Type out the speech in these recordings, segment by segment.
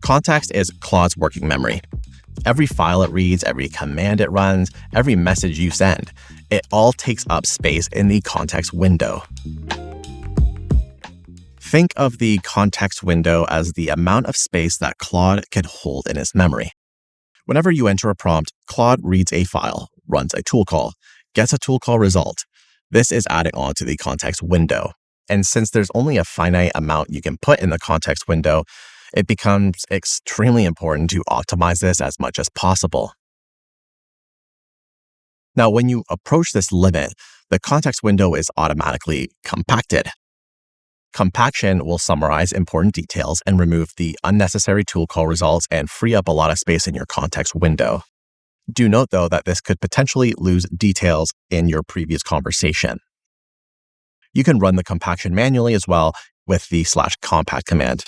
Context is Claude's working memory. Every file it reads, every command it runs, every message you send, it all takes up space in the context window. Think of the context window as the amount of space that Claude can hold in its memory. Whenever you enter a prompt, Claude reads a file, runs a tool call, gets a tool call result. This is adding on to the context window. And since there's only a finite amount you can put in the context window, it becomes extremely important to optimize this as much as possible. Now, when you approach this limit, the context window is automatically compacted. Compaction will summarize important details and remove the unnecessary tool call results and free up a lot of space in your context window. Do note, though, that this could potentially lose details in your previous conversation. You can run the compaction manually as well with the /compact command.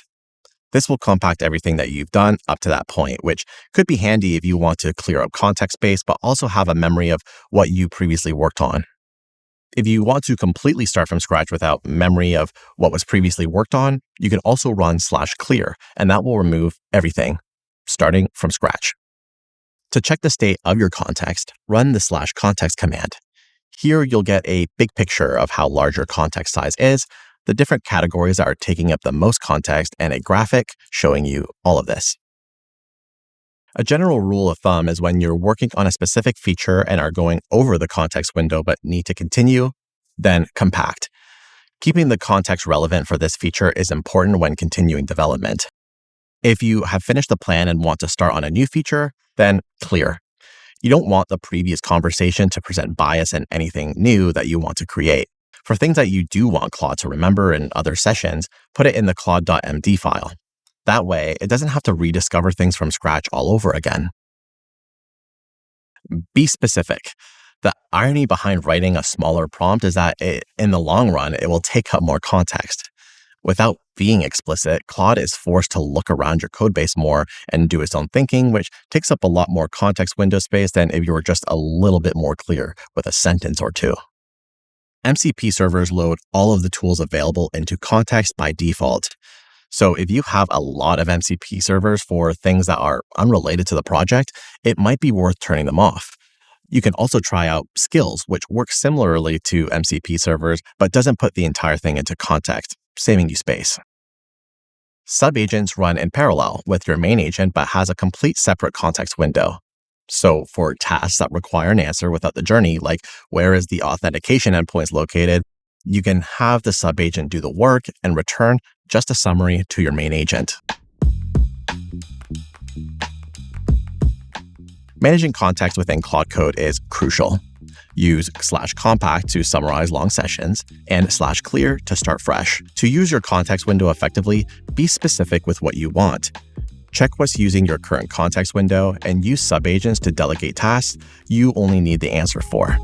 This will compact everything that you've done up to that point, which could be handy if you want to clear up context space, but also have a memory of what you previously worked on. If you want to completely start from scratch without memory of what was previously worked on, you can also run /clear, and that will remove everything, starting from scratch. To check the state of your context, run the /context command. Here, you'll get a big picture of how large your context size is, the different categories that are taking up the most context, and a graphic showing you all of this. A general rule of thumb is when you're working on a specific feature and are going over the context window but need to continue, then compact. Keeping the context relevant for this feature is important when continuing development. If you have finished the plan and want to start on a new feature, then clear. You don't want the previous conversation to present bias in anything new that you want to create. For things that you do want Claude to remember in other sessions, put it in the claude.md file. That way, it doesn't have to rediscover things from scratch all over again. Be specific. The irony behind writing a smaller prompt is that in the long run, it will take up more context. Without being explicit, Claude is forced to look around your codebase more and do its own thinking, which takes up a lot more context window space than if you were just a little bit more clear with a sentence or two. MCP servers load all of the tools available into context by default. So if you have a lot of MCP servers for things that are unrelated to the project, it might be worth turning them off. You can also try out skills, which work similarly to MCP servers, but doesn't put the entire thing into context, saving you space. Subagents run in parallel with your main agent, but has a complete separate context window. So for tasks that require an answer without the journey, like where is the authentication endpoints located, you can have the subagent do the work and return just a summary to your main agent. Managing context within Claude Code is crucial. Use /compact to summarize long sessions and /clear to start fresh. To use your context window effectively, be specific with what you want. Check what's using your current context window and use subagents to delegate tasks you only need the answer for.